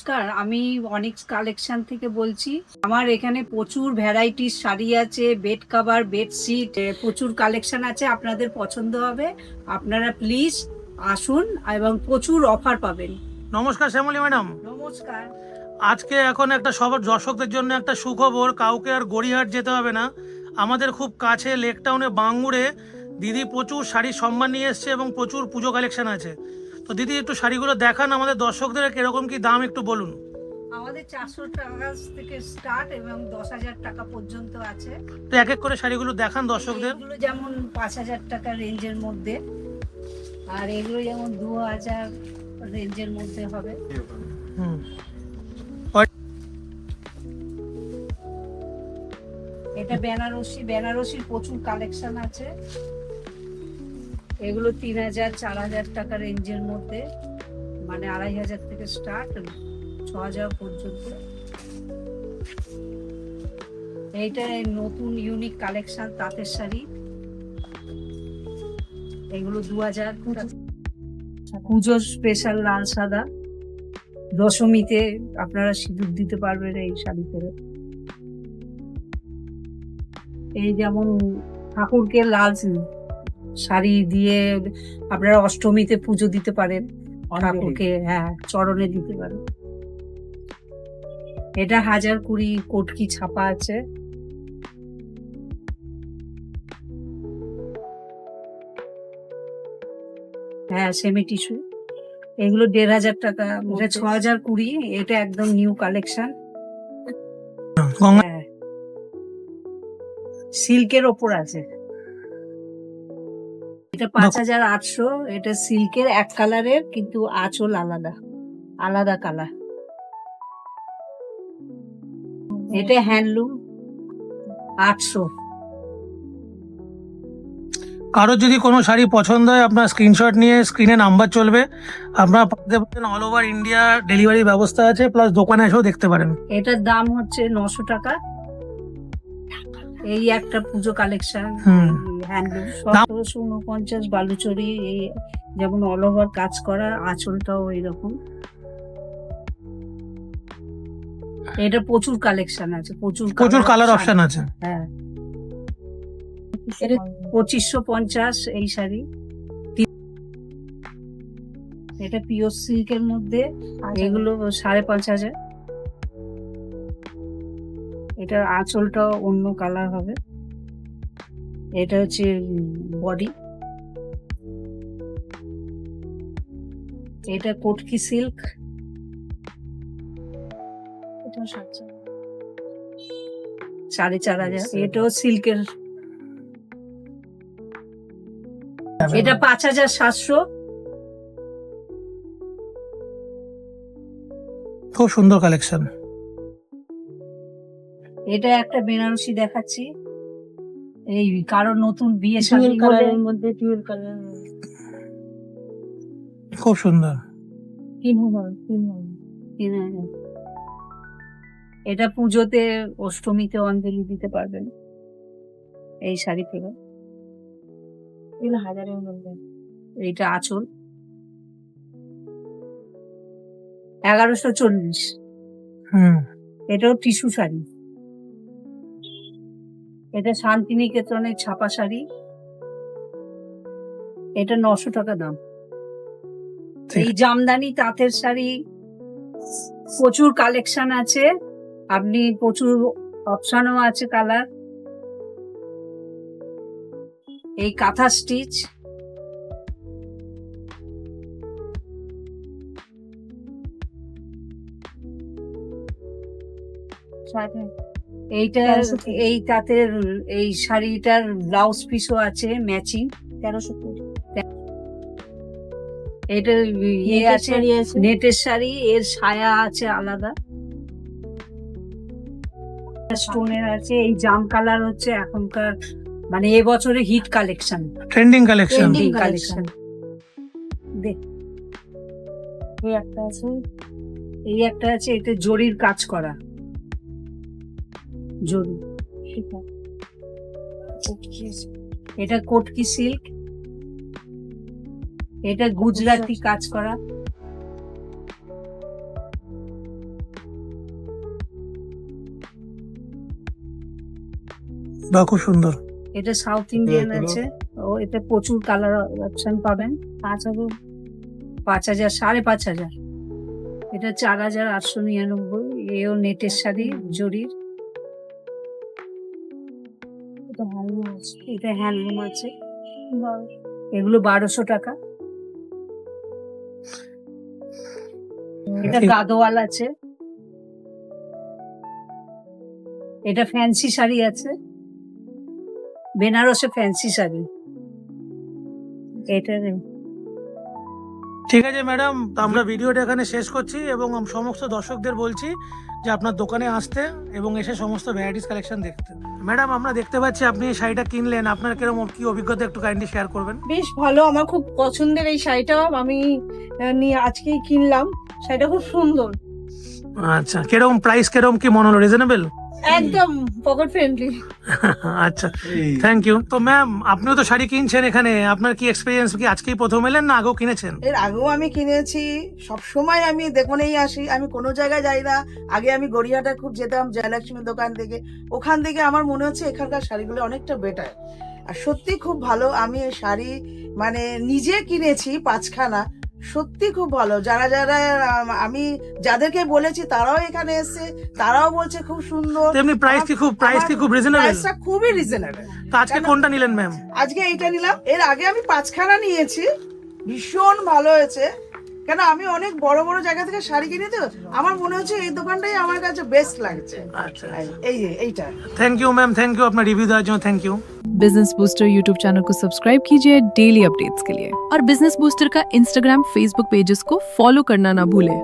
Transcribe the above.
নমস্কার, আমি onyx collection থেকে বলছি। আমার এখানে প্রচুর ভ্যারাইটিস শাড়ি আছে, বেড কভার, বেডশিট, প্রচুর কালেকশন আছে, আপনাদের পছন্দ হবে। আপনারা প্লিজ আসুন এবং প্রচুর অফার পাবেন। নমস্কার শ্যামলী ম্যাডাম। নমস্কার। আজকে এখন একটা সবার দর্শকদের জন্য একটা সুখবর, কাউকে আর গড়িয়াহাট যেতে হবে না। আমাদের খুব কাছে লেক টাউনে বাঙ্গুরে দিদি প্রচুর শাড়ির সম্মান নিয়ে এসছে এবং প্রচুর পুজো কালেকশন আছে। তো দিদি একটু শাড়িগুলো দেখান আমাদের দর্শকদের, কিরকম কি দাম একটু বলুন। আমাদের 400 টাকা থেকে স্টার্ট এবং 10,000 টাকা পর্যন্ত আছে। তো এক এক করে শাড়িগুলো দেখান দর্শকদের। এগুলো যেমন 5,000 টাকা রেঞ্জের মধ্যে, আর এগুলো যেমন 2,000 রেঞ্জের মধ্যে হবে। এটা বেনারসির প্রচুর কালেকশন আছে। এগুলো 3,000 4,000 টাকা রেঞ্জের মধ্যে, মানে 2,500 থেকে স্টার্ট 6,000 পর্যন্ত। এইটা নতুন ইউনিক কালেকশন তাঁতের শাড়ি, এগুলো 2,000 পুজোর স্পেশাল লাল সাদা, দশমীতে আপনারা সিঁদুর দিতে পারবেন এই শাড়ি পরে। এই যেমন ঠাকুরকে লাল শাড়ি দিয়ে আপনারা অষ্টমীতে পুজো দিতে পারেন, ঠাকুরকে চরণে দিতে পারেন। এটা 1,020 কোটকি ছাপা আছে। সেমি টিস্যু, এগুলো 1,500 টাকা। এটা 6,020, এটা একদম নিউ কালেকশন। সিল্কের ওপর আছে। এটা 5,800, এটা সিল্কের এক কালারের, কিন্তু আঁচল আলাদা কালার। এটা হ্যান্ডলুম 800। কারোর যদি কোনো শাড়ি পছন্দ হয় আপনার স্ক্রিনশট নিয়ে স্ক্রিনে নাম্বার চলবে, আপনারা পাঠাতে পারেন। অল ওভার ইন্ডিয়া ডেলিভারি ব্যবস্থা আছে, প্লাস দোকানে এসেও দেখতে পারেন। এটার দাম হচ্ছে 900 টাকা। এই একটা পুজো কালেকশন হ্যান্ডলুম 1749 বালুচরি, এই যেমন অল ওভার কাজ করা, আঁচলটাও এইরকম। এটা প্রচুর কালেকশন আছে, প্রচুর কালার অপশন আছে। হ্যাঁ, 2,550 এই শাড়ি। এটা পিওর সিল্কের মধ্যে, এগুলো 5,500। এটার আঁচলটা অন্য কালার হবে। এটা হচ্ছে বডি। এটা কোটকি সিল্ক, এটা 4,500। এটাও সিল্কের, এটা 5,700। খুব সুন্দর কালেকশন। এটা একটা বেনারসি দেখাচ্ছি, এই কারো নতুন বিয়ে শাদী কালারের মধ্যে, ডুয়াল কালার, খুব সুন্দর। 3,000। এটা পুজোতে অষ্টমীতে অঞ্জলি দিতে পারবেন এই শাড়ি থেকে। 3,000-এর মধ্যে। এইটা আঁচল 1,140। এটাও টিস্যু শাড়ি। এটা শান্তিনিকেতনের ছাপা শাড়ি, এটা 900 টাকা দাম। এই জামদানি তাঁতের শাড়ি প্রচুর কালেকশন আছে, আপনি প্রচুর অপশনও আছে কালার। এই কাঁথা স্টিচ, এইটা এই তাঁতের এই শাড়িটার ব্লাউজ পিসও আছে ম্যাচিং, 1,300। এটা ইয়ে আছে, নেটের শাড়ি, এর ছায়া আছে আলাদা, স্টোনের আছে। এই জাম কালার হচ্ছে এখনকার, মানে এবছরে হিট কালেকশন, ট্রেন্ডিং কালেকশন। এই একটা আছে, এটা জরির কাজ করা, জরি। এটা কোটকি সিল্ক, এটা গুজরাটি কাজ করা। বাহ, খুব সুন্দর। এটা সাউথ ইন্ডিয়ান আছে, ও এতে প্রচুর কালার অপশন পাবেন। 5,000 5,500। এটা 4,899। এও নেটের শাড়ি জরির। এটা হ্যান্ডলুম আছে, এগুলো 1,200 টাকা। এটা গাদোয়াল আছে, এটা ফ্যান্সি শাড়ি আছে, বেনারসে ফ্যান্সি শাড়ি। এটা ঠিক আছে ম্যাডাম, আমরা ভিডিওটা এখানে শেষ করছি এবং সমস্ত দর্শকদের বলছি যে আপনার দোকানে আসতে এবং এসে সমস্ত ভ্যারাইটিস কালেকশন দেখতে। ম্যাডাম, আমরা দেখতে পাচ্ছি আপনি এই শাড়িটা কিনলেন, আপনার কিরকম কি অভিজ্ঞতা একটু কাইন্ডলি শেয়ার করবেন? বেশ ভালো, আমার খুব পছন্দের এই শাড়িটা। আমি নিয়ে আজকেই কিনলাম, শাড়িটা খুব সুন্দর। আচ্ছা, কিরকম প্রাইস, কিরকম কি মনে হলো? রিজনেবল? একদম পকেট ফ্রেন্ডলি। আচ্ছা, থ্যাংক ইউ। তো ম্যাম, আপনিও তো শাড়ি কিনছেন এখানে, আপনার কি এক্সপিরিয়েন্স? কি আজকেই প্রথম এলেন না আগেও কিনেছেন? এর আগেও আমি কিনেছি, সব সময় আমি দোকানেই আসি, আমি কোনো জায়গায় যাই না। আগে আমি গড়িয়াহাটে খুব যেতাম জয়লক্ষ্মীর দোকান থেকে, ওখান থেকে আমার মনে হচ্ছে এখানকার শাড়িগুলো অনেকটা বেটার। আর সত্যি খুব ভালো। আমি এই শাড়ি মানে নিজে কিনেছি 5খানা, সত্যি খুব ভালো। যারা যারা আমি যাদেরকে বলেছি তারাও এখানে এসেছে, তারাও বলছে খুব সুন্দর। তেমনি প্রাইস কি খুব রিজনেবল? প্রাইসটা খুবই রিজনেবল। তো আজকে কোনটা নিলেন ম্যাম? আজকে এইটা নিলাম, এর আগে আমি 5খানা নিয়েছি, ভীষণ ভালো হয়েছে। কেন আমি অনেক বড় বড় জায়গা থেকে শাড়ি কিনি, তো আমার মনে হচ্ছে এই দোকানটাই আমার কাছে বেস্ট লাগছে। আচ্ছা, এইটা। Thank you ma'am, thank you আপনার রিভিউ দেওয়ার জন্য, thank you. Business booster YouTube channel को सब्सक्राइब कीजिए डेली अपडेट्स के लिए और बिजनेस बूस्टर का इंस्टाग्राम फेसबुक पेजेस को फॉलो करना ना भूलें।